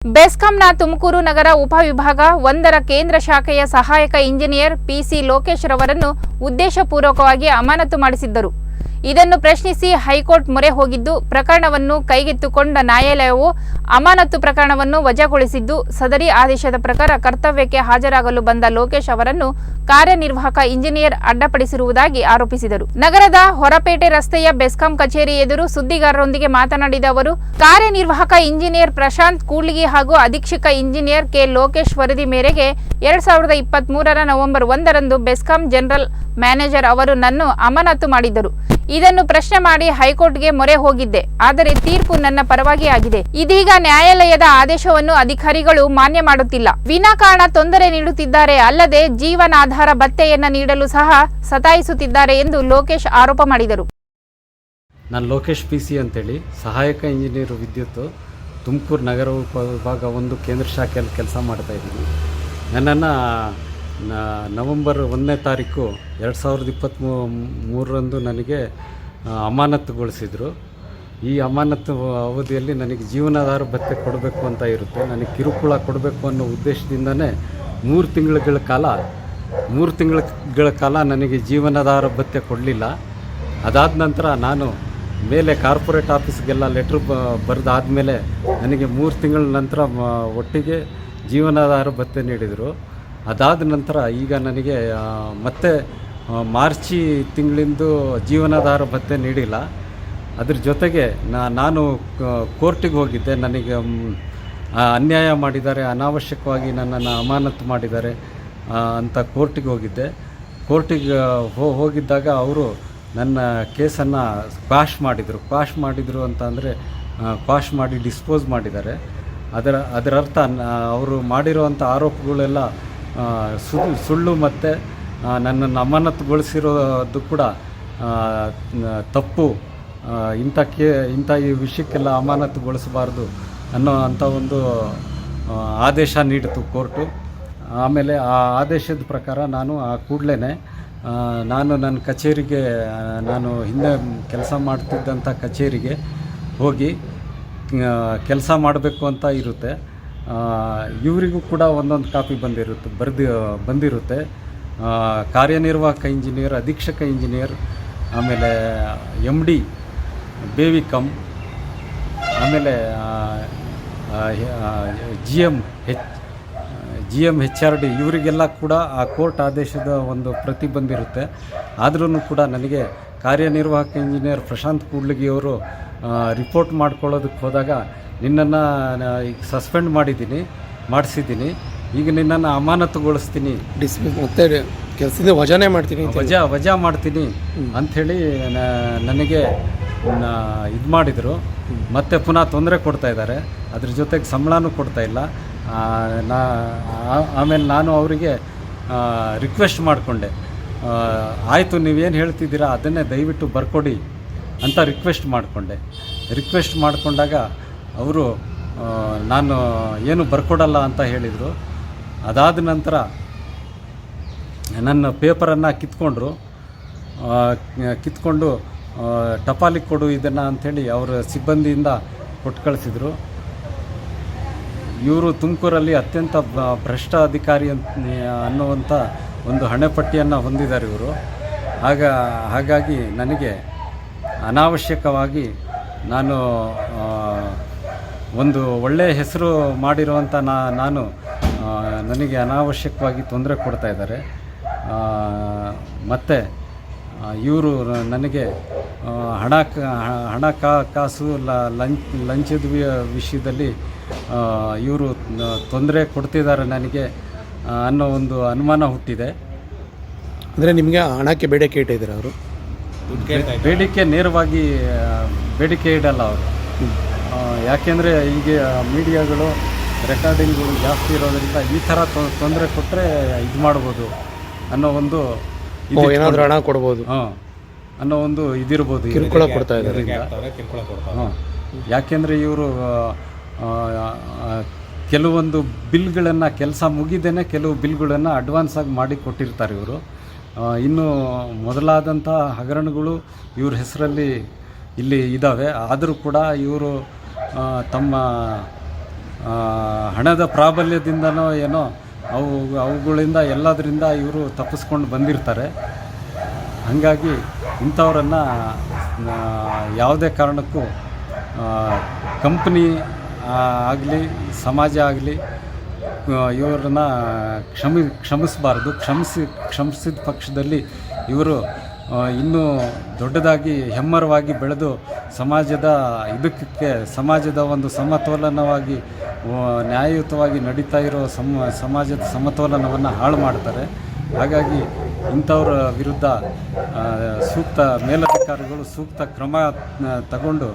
ಬೆಸ್ಕಾಂನ ತುಮಕೂರು ನಗರ ಉಪವಿಭಾಗ 1ರ ಕೇಂದ್ರ ಶಾಖೆಯ ಸಹಾಯಕ ಇಂಜಿನಿಯರ್ ಪಿಸಿ ಲೋಕೇಶ್ ರವರನ್ನು ಉದ್ದೇಶಪೂರ್ವಕವಾಗಿ ಅಮಾನತು ಮಾಡಿಸಿದ್ದರು. ಇದನ್ನು ಪ್ರಶ್ನಿಸಿ ಹೈಕೋರ್ಟ್ ಮೊರೆ ಹೋಗಿದ್ದು, ಪ್ರಕರಣವನ್ನು ಕೈಗೆತ್ತಿಕೊಂಡ ನ್ಯಾಯಾಲಯವು ಅಮಾನತು ಪ್ರಕರಣವನ್ನು ವಜಾಗೊಳಿಸಿದ್ದು, ಸದರಿ ಆದೇಶದ ಪ್ರಕಾರ ಕರ್ತವ್ಯಕ್ಕೆ ಹಾಜರಾಗಲು ಬಂದ ಲೋಕೇಶ್ ಅವರನ್ನು ಕಾರ್ಯನಿರ್ವಾಹಕ ಇಂಜಿನಿಯರ್ ಅಡ್ಡಪಡಿಸಿರುವುದಾಗಿ ಆರೋಪಿಸಿದರು. ನಗರದ ಹೊರಪೇಟೆ ರಸ್ತೆಯ ಬೆಸ್ಕಾಂ ಕಚೇರಿ ಎದುರು ಸುದ್ದಿಗಾರರೊಂದಿಗೆ ಮಾತನಾಡಿದ ಅವರು, ಕಾರ್ಯನಿರ್ವಾಹಕ ಇಂಜಿನಿಯರ್ ಪ್ರಶಾಂತ್ ಕೂಡ್ಲಿಗಿ ಹಾಗೂ ಅಧೀಕ್ಷಕ ಇಂಜಿನಿಯರ್ ಕೆ ಲೋಕೇಶ್ ವರದಿ ಮೇರೆಗೆ 2023ರ ನವೆಂಬರ್ 1ರಂದು ಬೆಸ್ಕಾಂ ಜನರಲ್ ಮ್ಯಾನೇಜರ್ ಅವರು ನನ್ನ ಅಮಾನತು ಮಾಡಿದ್ದರು. ಇದನ್ನು ಪ್ರಶ್ನೆ ಮಾಡಿ ಹೈಕೋರ್ಟ್ಗೆ ಮೊರೆ ಹೋಗಿದ್ದೆ. ಆದರೆ ತೀರ್ಪು ನನ್ನ ಪರವಾಗಿ ಆಗಿದೆ. ಇದೀಗ ನ್ಯಾಯಾಲಯದ ಆದೇಶವನ್ನು ಅಧಿಕಾರಿಗಳು ಮಾನ್ಯ ಮಾಡುತ್ತಿಲ್ಲ. ವಿನಾಕಾರಣ ತೊಂದರೆ ನೀಡುತ್ತಿದ್ದಾರೆ. ಅಲ್ಲದೆ ಜೀವನಾಧಾರ ಭತ್ಯೆಯನ್ನು ನೀಡಲು ಸಹ ಸತಾಯಿಸುತ್ತಿದ್ದಾರೆ ಎಂದು ಲೋಕೇಶ್ ಆರೋಪ ಮಾಡಿದರು. ನಾನು ಲೋಕೇಶ್ ಪಿಸಿ ಅಂತೇಳಿ ಸಹಾಯಕ ಇಂಜಿನಿಯರ್ ವಿದ್ಯುತ್ ತುಮಕೂರು ನಗರ ಉಪವಿಭಾಗ 1 ಕೇಂದ್ರ ಶಾಖೆಯಲ್ಲಿ ಕೆಲಸ ಮಾಡ್ತಾಯಿದ್ದೀನಿ. ನನ್ನನ್ನು ನವೆಂಬರ್ 1ನೇ ತಾರೀಕು 2023ರಂದು ನನಗೆ ಅಮಾನತುಗೊಳಿಸಿದರು. ಈ ಅಮಾನತು ಅವಧಿಯಲ್ಲಿ ನನಗೆ ಜೀವನಾಧಾರ ಭತ್ಯೆ ಕೊಡಬೇಕು ಅಂತ ಇರುತ್ತೆ. ನನಗೆ ಕಿರುಕುಳ ಕೊಡಬೇಕು ಅನ್ನೋ ಉದ್ದೇಶದಿಂದನೇ 3 ತಿಂಗಳ ಕಾಲ ನನಗೆ ಜೀವನಾಧಾರ ಭತ್ಯೆ ಕೊಡಲಿಲ್ಲ. ಅದಾದ ನಂತರ ನಾನು ಮೇಲೆ ಕಾರ್ಪೊರೇಟ್ ಆಫೀಸ್ಗೆಲ್ಲ ಲೆಟ್ರ್ ಬರೆದಾದಮೇಲೆ ನನಗೆ 3 ತಿಂಗಳ ನಂತರ ಒಟ್ಟಿಗೆ ಜೀವನಾಧಾರ ಭತ್ಯೆ ನೀಡಿದರು. ಅದಾದ ನಂತರ ಈಗ ನನಗೆ ಮತ್ತೆ ಮಾರ್ಚಿ ತಿಂಗಳಿಂದು ಜೀವನಾಧಾರ ಭತ್ಯೆ ನೀಡಿಲ್ಲ. ಅದ್ರ ಜೊತೆಗೆ ನಾನು ಕೋರ್ಟಿಗೆ ಹೋಗಿದ್ದೆ. ನನಗೆ ಅನ್ಯಾಯ ಮಾಡಿದ್ದಾರೆ, ಅನಾವಶ್ಯಕವಾಗಿ ನನ್ನನ್ನು ಅಮಾನತು ಮಾಡಿದ್ದಾರೆ ಅಂತ ಕೋರ್ಟಿಗೆ ಹೋಗಿದ್ದೆ. ಕೋರ್ಟಿಗೆ ಹೋಗಿದ್ದಾಗ ಅವರು ನನ್ನ ಕೇಸನ್ನು ಕ್ವಾಶ್ ಮಾಡಿದರು ಅಂತ ಅಂದರೆ ಕ್ವಾಶ್ ಮಾಡಿ ಡಿಸ್ಪೋಸ್ ಮಾಡಿದ್ದಾರೆ. ಅದರ ಅರ್ಥ ಅವರು ಮಾಡಿರೋವಂಥ ಆರೋಪಗಳೆಲ್ಲ ಸುಳ್ಳು ಮತ್ತು ನನ್ನನ್ನು ಅಮಾನತುಗೊಳಿಸಿರೋದು ಕೂಡ ತಪ್ಪು. ಇಂಥ ಈ ವಿಷಯಕ್ಕೆಲ್ಲ ಅಮಾನತುಗೊಳಿಸಬಾರ್ದು ಅನ್ನೋ ಅಂಥ ಒಂದು ಆದೇಶ ನೀಡಿತು ಕೋರ್ಟು. ಆಮೇಲೆ ಆ ಆದೇಶದ ಪ್ರಕಾರ ನಾನು ಕೂಡಲೇ ನಾನು ನನ್ನ ಕಚೇರಿಗೆ, ನಾನು ಹಿಂದೆ ಕೆಲಸ ಮಾಡ್ತಿದ್ದಂಥ ಕಚೇರಿಗೆ ಹೋಗಿ ಕೆಲಸ ಮಾಡಬೇಕು ಅಂತ ಇರುತ್ತೆ. ಇವರಿಗೂ ಕೂಡ ಒಂದೊಂದು ಕಾಪಿ ಬಂದಿರುತ್ತೆ. ಕಾರ್ಯನಿರ್ವಾಹಕ ಇಂಜಿನಿಯರ್, ಅಧೀಕ್ಷಕ ಇಂಜಿನಿಯರ್, ಆಮೇಲೆ MD ಬೇವಿಕಮ್, ಆಮೇಲೆ GM HRD ಇವರಿಗೆಲ್ಲ ಕೂಡ ಆ ಕೋರ್ಟ್ ಆದೇಶದ ಒಂದು ಪ್ರತಿ ಬಂದಿರುತ್ತೆ. ಆದ್ರೂ ಕೂಡ ನನಗೆ ಕಾರ್ಯನಿರ್ವಾಹಕ ಇಂಜಿನಿಯರ್ ಪ್ರಶಾಂತ್ ಕೂಡ್ಲಿಗಿಯವರು ರಿಪೋರ್ಟ್ ಮಾಡ್ಕೊಳ್ಳೋದಕ್ಕೆ ಹೋದಾಗ ನಿನ್ನನ್ನು ಈಗ ಸಸ್ಪೆಂಡ್ ಮಾಡಿಸಿದ್ದೀನಿ, ಈಗ ನಿನ್ನನ್ನು ಅಮಾನತುಗೊಳಿಸ್ತೀನಿ, ಡಿಸ್ಮಿಸ್ ಮತ್ತೆ ಕೆಲಸದಿಂದ ವಜಾ ಮಾಡ್ತೀನಿ ಅಂಥೇಳಿ ನನಗೆ ಇದು ಮಾಡಿದರು. ಮತ್ತೆ ಪುನಃ ತೊಂದರೆ ಕೊಡ್ತಾಯಿದ್ದಾರೆ. ಅದ್ರ ಜೊತೆಗೆ ಸಂಬಳನೂ ಕೊಡ್ತಾಯಿಲ್ಲ. ಆಮೇಲೆ ನಾನು ಅವರಿಗೆ ರಿಕ್ವೆಸ್ಟ್ ಮಾಡಿಕೊಂಡೆ, ಆಯಿತು ನೀವೇನು ಹೇಳ್ತಿದ್ದೀರಾ ಅದನ್ನೇ ದಯವಿಟ್ಟು ಬರ್ಕೊಡಿ ಅಂತ ರಿಕ್ವೆಸ್ಟ್ ಮಾಡಿಕೊಂಡಾಗ ಅವರು ನಾನು ಏನು ಬರ್ಕೊಡಲ್ಲ ಅಂತ ಹೇಳಿದರು. ಅದಾದ ನಂತರ ನನ್ನ ಪೇಪರನ್ನು ಕಿತ್ಕೊಂಡು ಟಪಾಲಿಗೆ ಕೊಡು ಇದನ್ನು ಅಂಥೇಳಿ ಅವರ ಸಿಬ್ಬಂದಿಯಿಂದ ಕೊಟ್ಟು ಕಳಿಸಿದರು. ಇವರು ತುಮಕೂರಲ್ಲಿ ಅತ್ಯಂತ ಭ್ರಷ್ಟ ಅಧಿಕಾರಿ ಅನ್ನುವಂಥ ಒಂದು ಹಣೆಪಟ್ಟಿಯನ್ನು ಹೊಂದಿದ್ದಾರೆ ಇವರು. ಹಾಗಾಗಿ ನನಗೆ ಅನಾವಶ್ಯಕವಾಗಿ ನಾನು ಒಂದು ಒಳ್ಳೆಯ ಹೆಸರು ಮಾಡಿರುವಂಥ ನಾನು ನನಗೆ ಅನಾವಶ್ಯಕವಾಗಿ ತೊಂದರೆ ಕೊಡ್ತಾಯಿದ್ದಾರೆ. ಮತ್ತು ಇವರು ನನಗೆ ಹಣಕಾಸು ಲಂಚದ ವಿಷಯದಲ್ಲಿ ಇವರು ತೊಂದರೆ ಕೊಡ್ತಿದ್ದಾರೆ ನನಗೆ ಅನ್ನೋ ಒಂದು ಅನುಮಾನ ಹುಟ್ಟಿದೆ. ಅಂದರೆ ನಿಮಗೆ ಹಣಕ್ಕೆ ಬೇಡಿಕೆ ಇಟ್ಟಿದ್ದಾರೆ ಅವರು? ಬೇಡಿಕೆ ನೇರವಾಗಿ ಬೇಡಿಕೆ ಇಡಲ್ಲ ಅವರು. ಯಾಕೆಂದರೆ ಈಗ ಮೀಡಿಯಾಗಳು ರೆಕಾರ್ಡಿಂಗ್ಗಳು ಜಾಸ್ತಿ ಇರೋದ್ರಿಂದ ಈ ಥರ ತೊಂದರೆ ಕೊಟ್ಟರೆ ಇದು ಮಾಡ್ಬೋದು ಅನ್ನೋ ಒಂದು ಏನಾದರೂ ಹಣ ಕೊಡ್ಬೋದು ಅನ್ನೋ ಒಂದು ಇದಿರ್ಬೋದು. ಕಿರುಕುಳ ಕೊಡ್ತಾ ಇದ್ದಾರೆ. ಯಾಕೆಂದರೆ ಇವರು ಕೆಲವೊಂದು ಬಿಲ್ಗಳನ್ನು ಕೆಲಸ ಮುಗಿದೇನೆ ಕೆಲವು ಬಿಲ್ಗಳನ್ನು ಅಡ್ವಾನ್ಸಾಗಿ ಮಾಡಿ ಕೊಟ್ಟಿರ್ತಾರೆ ಇವರು. ಇನ್ನು ಮೊದಲಾದಂಥ ಹಗರಣಗಳು ಇವ್ರ ಹೆಸರಲ್ಲಿ ಇಲ್ಲಿ ಇದ್ದಾವೆ. ಆದರೂ ಕೂಡ ಇವರು ತಮ್ಮ ಹಣದ ಪ್ರಾಬಲ್ಯದಿಂದನೋ ಏನೋ ಅವುಗಳಿಂದ ಎಲ್ಲದರಿಂದ ಇವರು ತಪ್ಪಿಸ್ಕೊಂಡು ಬಂದಿರ್ತಾರೆ. ಹಾಗಾಗಿ ಇಂಥವ್ರನ್ನು ಯಾವುದೇ ಕಾರಣಕ್ಕೂ ಕಂಪ್ನಿ ಆಗಲಿ ಸಮಾಜ ಆಗಲಿ ಇವರನ್ನು ಕ್ಷಮಿಸಬಾರ್ದು. ಕ್ಷಮಿಸಿದ ಪಕ್ಷದಲ್ಲಿ ಇವರು ಇನ್ನೂ ದೊಡ್ಡದಾಗಿ ಹೆಮ್ಮರವಾಗಿ ಬೆಳೆದು ಸಮಾಜದ ಒಂದು ಸಮತೋಲನವಾಗಿ ನ್ಯಾಯಯುತವಾಗಿ ನಡೀತಾ ಇರೋ ಸಮಾಜದ ಸಮತೋಲನವನ್ನು ಹಾಳು ಮಾಡ್ತಾರೆ. ಹಾಗಾಗಿ ಇಂಥವ್ರ ವಿರುದ್ಧ ಸೂಕ್ತ ಮೇಲಧಿಕಾರಿಗಳು ಸೂಕ್ತ ಕ್ರಮ ತಗೊಂಡು